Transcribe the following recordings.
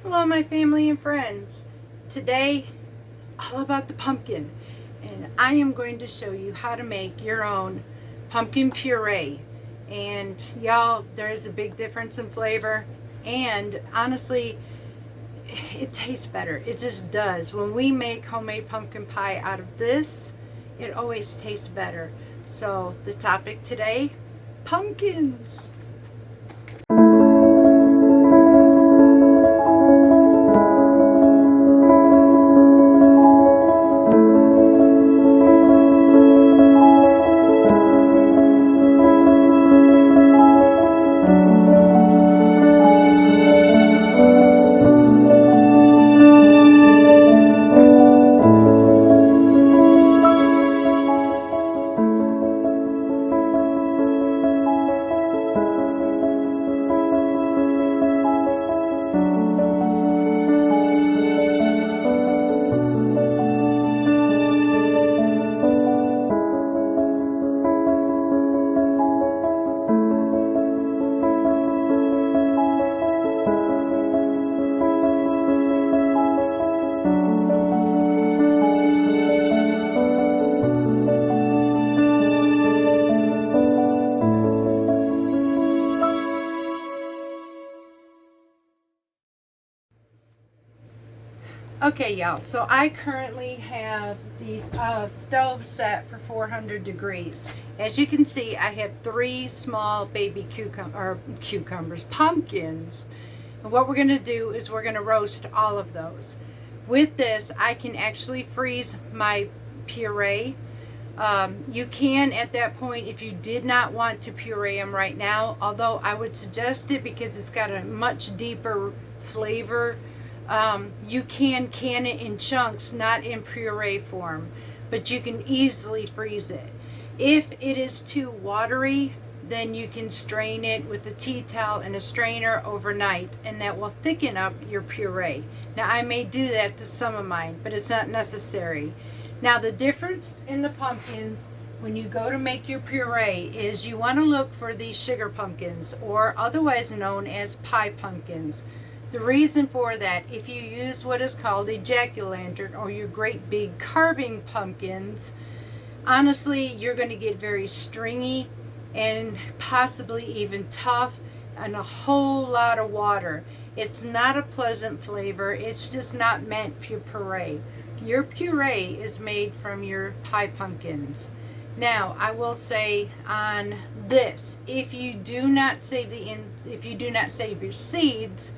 Hello my family and friends. Today is all about the pumpkin and I am going to show you how to make your own pumpkin puree. And y'all, there's a big difference in flavor and honestly it tastes better. It just does. When we make homemade pumpkin pie out of this, it always tastes better. So the topic today, pumpkins. Okay, y'all, so I currently have these stove set for 400 degrees. As you can see, I have 3 small baby pumpkins. And what we're going to do is we're going to roast all of those. With this, I can actually freeze my puree. You can at that point if you did not want to puree them right now, although I would suggest it because it's got a much deeper flavor. You can it in chunks, not in puree form, but you can easily freeze it. If it is too watery, then you can strain it with a tea towel and a strainer overnight, and that will thicken up your puree. Now I may do that to some of mine, but it's not necessary. Now the difference in the pumpkins when you go to make your puree is you want to look for these sugar pumpkins, or otherwise known as pie pumpkins. The reason for that, if you use what is called a jack-o'-lantern or your great big carving pumpkins, honestly, you're going to get very stringy and possibly even tough and a whole lot of water. It's not a pleasant flavor. It's just not meant for puree. Your puree is made from your pie pumpkins. Now, I will say on this, if you do not save your seeds,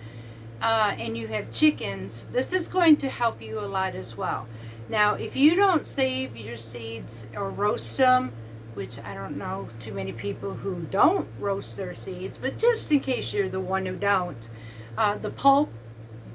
and you have chickens, this is going to help you a lot as well. Now, if you don't save your seeds or roast them, which I don't know too many people who don't roast their seeds, but just in case you're the one who don't, the pulp,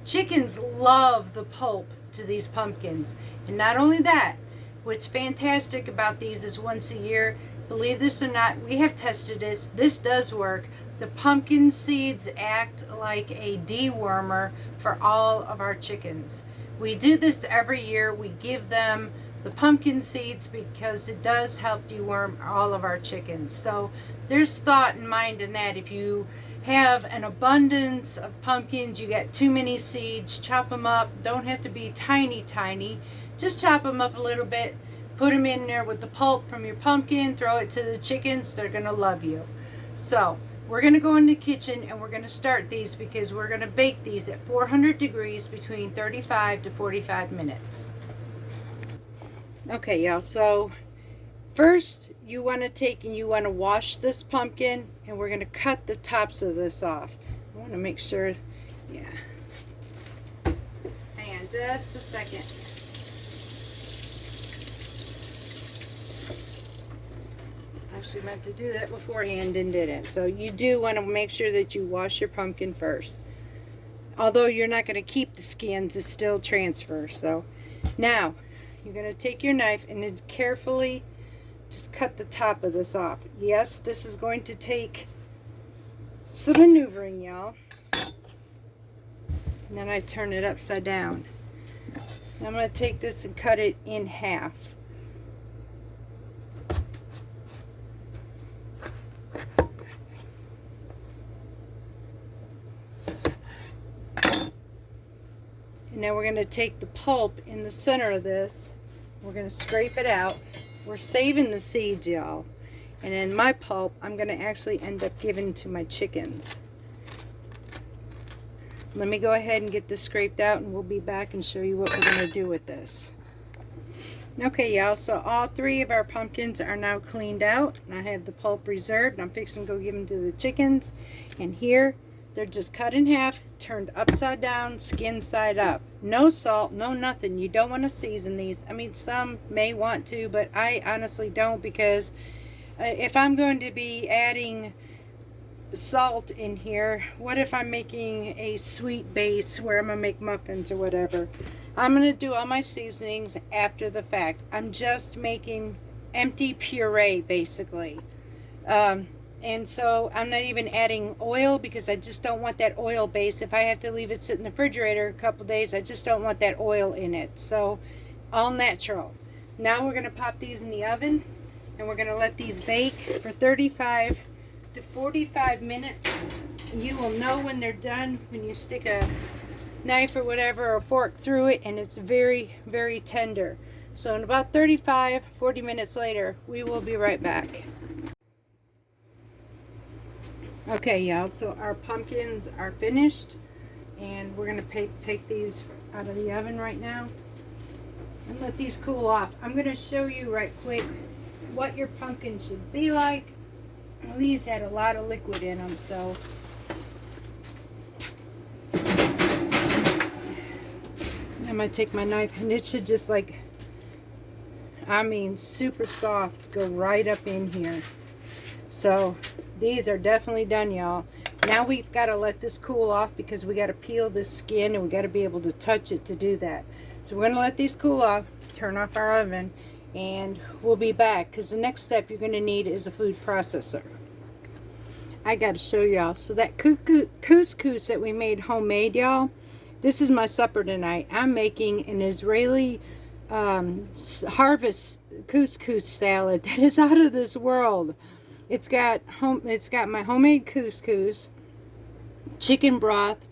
chickens love the pulp to these pumpkins. And not only that, what's fantastic about these is once a year, believe this or not, we have tested this does work. The pumpkin seeds act like a dewormer for all of our chickens. We do this every year. We give them the pumpkin seeds because it does help deworm all of our chickens. So there's thought and mind in that. If you have an abundance of pumpkins, you got too many seeds, chop them up. Don't have to be tiny. Just chop them up a little bit. Put them in there with the pulp from your pumpkin. Throw it to the chickens. They're going to love you. So we're going to go in the kitchen and we're going to start these because we're going to bake these at 400 degrees between 35 to 45 minutes. Okay, y'all, so first you want to take and you want to wash this pumpkin, and we're going to cut the tops of this off. I want to make sure, yeah. Hang on just a second. Actually meant to do that beforehand and didn't. So you do want to make sure that you wash your pumpkin first. Although you're not going to keep the skins, it still transfers. So now you're going to take your knife and carefully just cut the top of this off. Yes, this is going to take some maneuvering, y'all. And then I turn it upside down. Now I'm going to take this and cut it in half. Now we're going to take the pulp in the center of this. We're going to scrape it out. We're saving the seeds, y'all. And then my pulp, I'm going to actually end up giving to my chickens. Let me go ahead and get this scraped out, and we'll be back and show you what we're going to do with this. Okay, y'all, so all 3 of our pumpkins are now cleaned out. And I have the pulp reserved, and I'm fixing to go give them to the chickens. And here, they're just cut in half, turned upside down, skin side up. No salt, no nothing. You don't want to season these. I mean, some may want to, but I honestly don't, because if I'm going to be adding salt in here, what if I'm making a sweet base where I'm going to make muffins or whatever? I'm going to do all my seasonings after the fact. I'm just making empty puree, basically. And so I'm not even adding oil, because I just don't want that oil base. If I have to leave it sit in the refrigerator a couple days, I just don't want that oil in it. So all natural. Now we're going to pop these in the oven, and we're going to let these bake for 35 to 45 minutes. You will know when they're done when you stick a knife or whatever, or a fork through it, and it's very, very tender. So in about 35-40 minutes later, we will be right back. Okay, y'all, so our pumpkins are finished, and we're going to take these out of the oven right now and let these cool off. I'm going to show you right quick what your pumpkin should be like. These had a lot of liquid in them, so I'm going to take my knife, and it should just, like, I mean, super soft, go right up in here. So these are definitely done, y'all. Now we've got to let this cool off, because we got to peel this skin, and we got to be able to touch it to do that. So we're going to let these cool off, turn off our oven, and we'll be back, because the next step you're going to need is a food processor. I got to show y'all. So that couscous that we made homemade, y'all, this is my supper tonight. I'm making an Israeli harvest couscous salad that is out of this world. It's got my homemade couscous, chicken broth,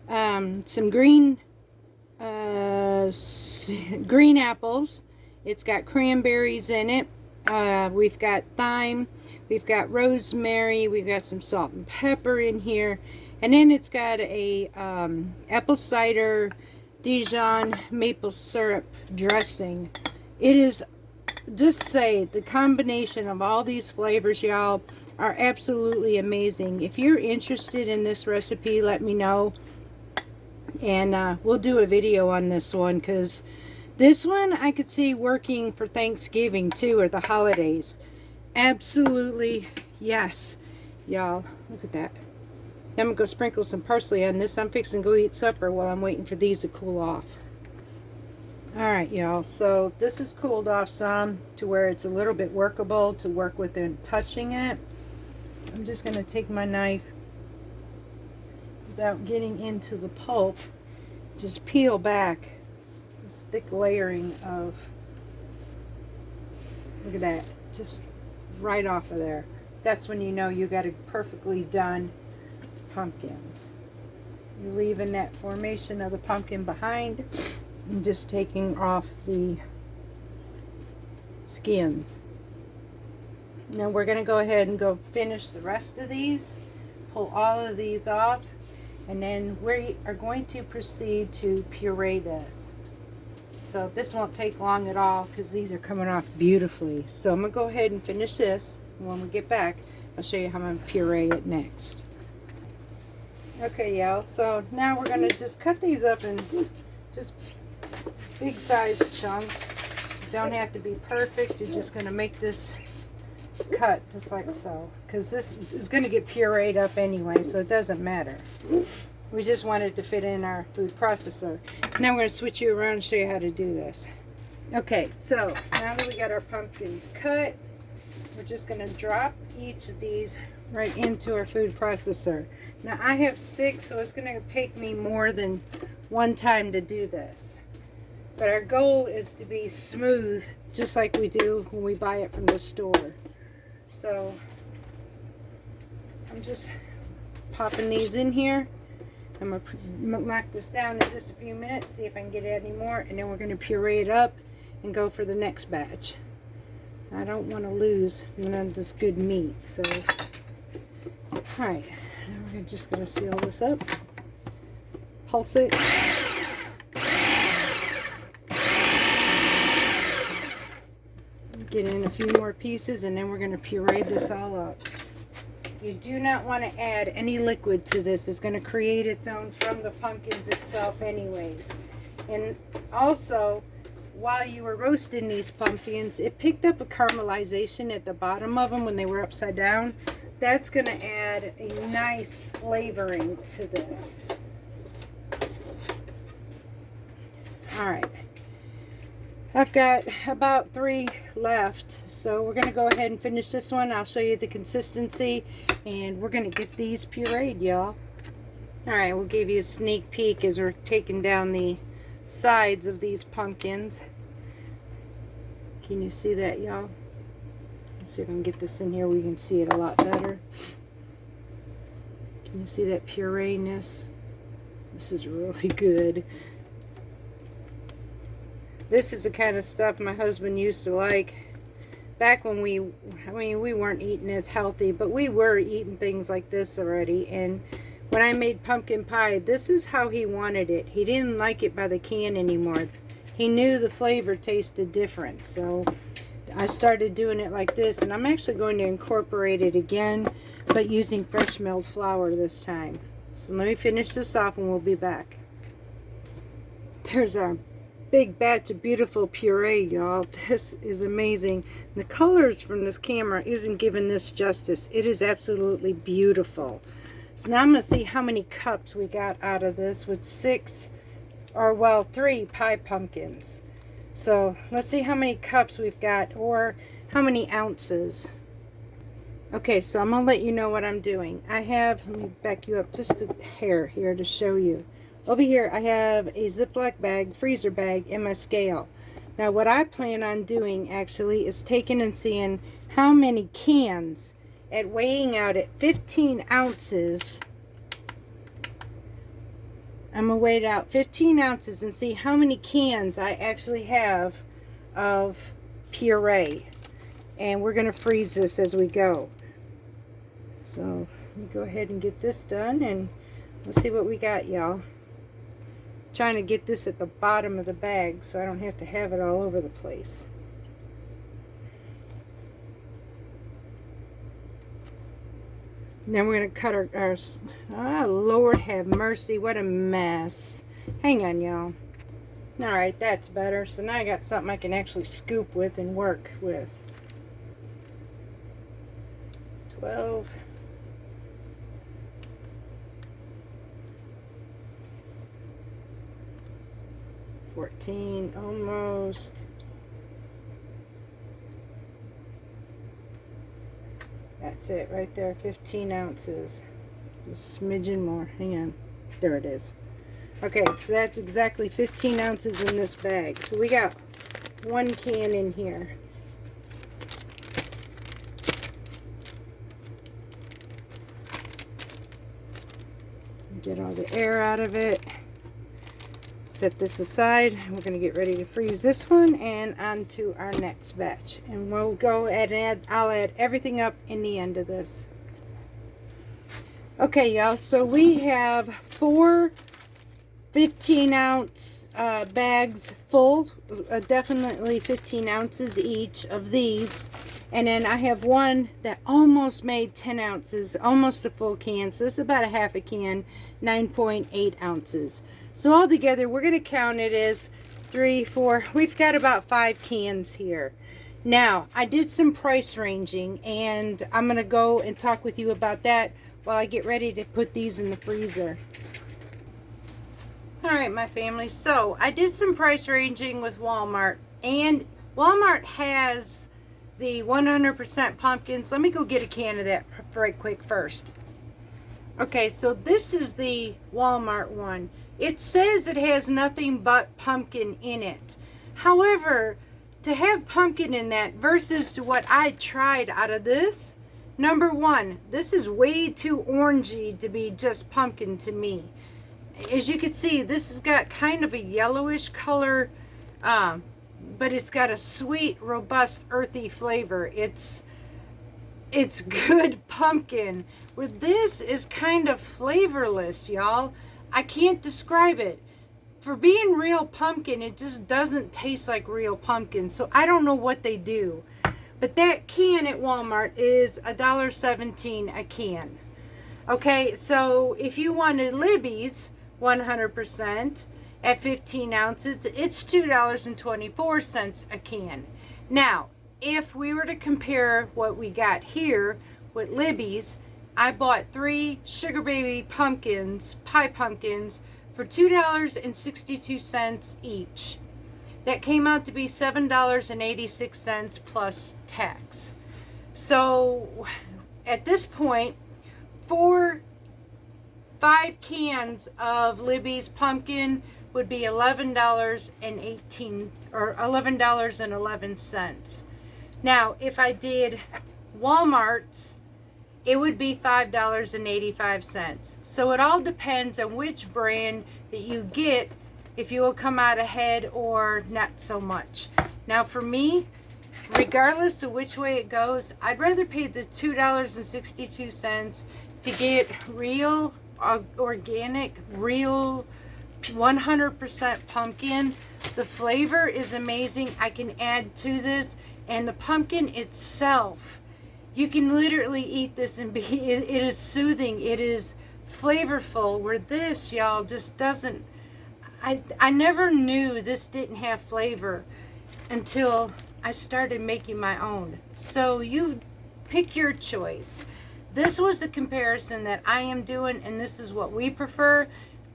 some green apples. It's got cranberries in it. We've got thyme, we've got rosemary, we've got some salt and pepper in here, and then it's got a apple cider Dijon maple syrup dressing. It is, just say, the combination of all these flavors, y'all, are absolutely amazing. If you're interested in this recipe, let me know, and we'll do a video on this one, because this one I could see working for Thanksgiving too, or the holidays. Absolutely, yes. Y'all, look at that. Then I'm going to go sprinkle some parsley on this. I'm fixing to go eat supper while I'm waiting for these to cool off. Alright, y'all, so this is cooled off some to where it's a little bit workable to work with and touching it. I'm just going to take my knife, without getting into the pulp, just peel back this thick layering of, look at that, just right off of there. That's when you know you got a perfectly done pumpkins. You're leaving that formation of the pumpkin behind and just taking off the skins. Now we're going to go ahead and go finish the rest of these, pull all of these off, and then we are going to proceed to puree this. So this won't take long at all, because these are coming off beautifully. So I'm going to go ahead and finish this, and when we get back I'll show you how I'm going to puree it next. Okay, y'all, so now we're going to just cut these up in just big sized chunks. Don't have to be perfect. You're just going to make this cut just like so, because this is going to get pureed up anyway, so it doesn't matter. We just want it to fit in our food processor. Now we're going to switch you around and show you how to do this. Okay, so now that we got our pumpkins cut, we're just going to drop each of these right into our food processor. Now I have 6, so it's going to take me more than one time to do this. But our goal is to be smooth, just like we do when we buy it from the store. So I'm just popping these in here. I'm going to knock this down in just a few minutes, see if I can get it any more, and then we're going to puree it up and go for the next batch. I don't want to lose none of this good meat, so. Alright, now we're just going to seal this up. Pulse it. Get in a few more pieces, and then we're going to puree this all up. You do not want to add any liquid to this. It's going to create its own from the pumpkins itself anyways. And also, while you were roasting these pumpkins, it picked up a caramelization at the bottom of them when they were upside down. That's going to add a nice flavoring to this. Alright. I've got about 3 left, so we're going to go ahead and finish this one. I'll show you the consistency, and we're going to get these pureed, y'all. Alright, we'll give you a sneak peek as we're taking down the sides of these pumpkins. Can you see that, y'all? Let's see if I can get this in here where you can see it a lot better. Can you see that puree-ness? This is really good. This is the kind of stuff my husband used to like back when we weren't eating as healthy, but we were eating things like this already. And when I made pumpkin pie, this is how he wanted it. He didn't like it by the can anymore. He knew the flavor tasted different. So I started doing it like this, and I'm actually going to incorporate it again, but using fresh milled flour this time. So let me finish this off and we'll be back. There's our big batch of beautiful puree, y'all. This is amazing. The colors from this camera isn't giving this justice. It is absolutely beautiful. So now I'm going to see how many cups we got out of this with 3 pie pumpkins. So let's see how many cups we've got, or how many ounces. Okay, so I'm going to let you know what I'm doing. Let me back you up just a hair here to show you. Over here I have a Ziploc bag, freezer bag, and my scale. Now what I plan on doing actually is taking and seeing how many cans at weighing out at 15 ounces. I'm going to weigh it out 15 ounces and see how many cans I actually have of puree. And we're going to freeze this as we go. So let me go ahead and get this done, and let's see what we got, y'all. Trying to get this at the bottom of the bag so I don't have to have it all over the place. Then we're going to cut our Lord have mercy, what a mess. Hang on, y'all. Alright, that's better. So now I got something I can actually scoop with and work with. 12. 14, almost. That's it right there, 15 ounces. Just a smidgen more. Hang on. There it is. Okay, so that's exactly 15 ounces in this bag. So we got 1 can in here. Get all the air out of it. Set this aside. We're going to get ready to freeze this one and on to our next batch. And we'll go and I'll add everything up in the end of this. Okay, y'all, so we have 4 15-ounce bags full, definitely 15 ounces each of these. And then I have one that almost made 10 ounces, almost a full can. So this is about a half a can, 9.8 ounces. So altogether, we're going to count it as 3, 4, we've got about 5 cans here. Now, I did some price ranging, and I'm going to go and talk with you about that while I get ready to put these in the freezer. Alright, my family, so I did some price ranging with Walmart, and Walmart has the 100% pumpkins. Let me go get a can of that right quick first. Okay, so this is the Walmart one. It says it has nothing but pumpkin in it. However, to have pumpkin in that versus to what I tried out of this, number one, this is way too orangey to be just pumpkin to me. as you can see, this has got kind of a yellowish color, but it's got a sweet, robust, earthy flavor. It's good pumpkin. Where this is kind of flavorless, y'all. I can't describe it. For being real pumpkin, it just doesn't taste like real pumpkin. So I don't know what they do. But that can at Walmart is $1.17 a can. Okay, so if you wanted Libby's 100% at 15 ounces, it's $2.24 a can. Now, if we were to compare what we got here with Libby's, I bought 3 Sugar Baby pumpkins, pie pumpkins, for $2.62 each. That came out to be $7.86 plus tax. So at this point, 5 cans of Libby's pumpkin would be $11.18 or $11.11. Now, if I did Walmart's, it would be $5.85. So it all depends on which brand that you get, if you will come out ahead or not so much. Now for me, regardless of which way it goes, I'd rather pay the $2.62 to get real, organic, real 100% pumpkin. The flavor is amazing. I can add to this, and the pumpkin itself, you can literally eat this and it is soothing. It is flavorful, where this, y'all, just doesn't. I never knew this didn't have flavor until I started making my own. So you pick your choice. This was the comparison that I am doing, and this is what we prefer.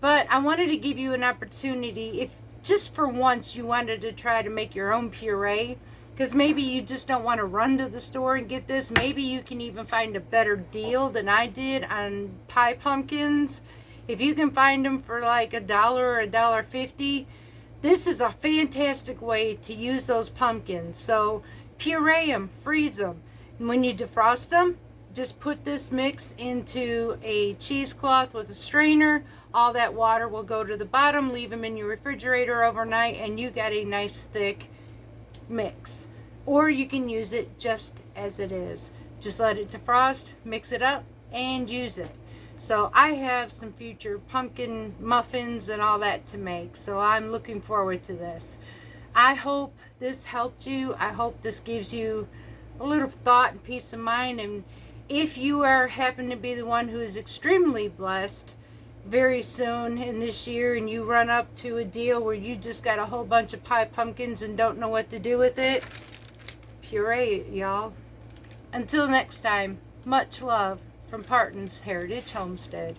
But I wanted to give you an opportunity, if just for once you wanted to try to make your own puree, because maybe you just don't want to run to the store and get this. Maybe you can even find a better deal than I did on pie pumpkins. If you can find them for like $1 or $1.50, this is a fantastic way to use those pumpkins. So puree them, freeze them. And when you defrost them, just put this mix into a cheesecloth with a strainer. All that water will go to the bottom. Leave them in your refrigerator overnight, and you got a nice thick mix. Or you can use it just as it is. Just let it defrost, mix it up, and use it. So I have some future pumpkin muffins and all that to make. So I'm looking forward to this. I hope this helped you. I hope this gives you a little thought and peace of mind. And if you happen to be the one who is extremely blessed very soon in this year, and you run up to a deal where you just got a whole bunch of pie pumpkins and don't know what to do with it, puree it, y'all. Until next time, much love from Parton's Heritage Homestead.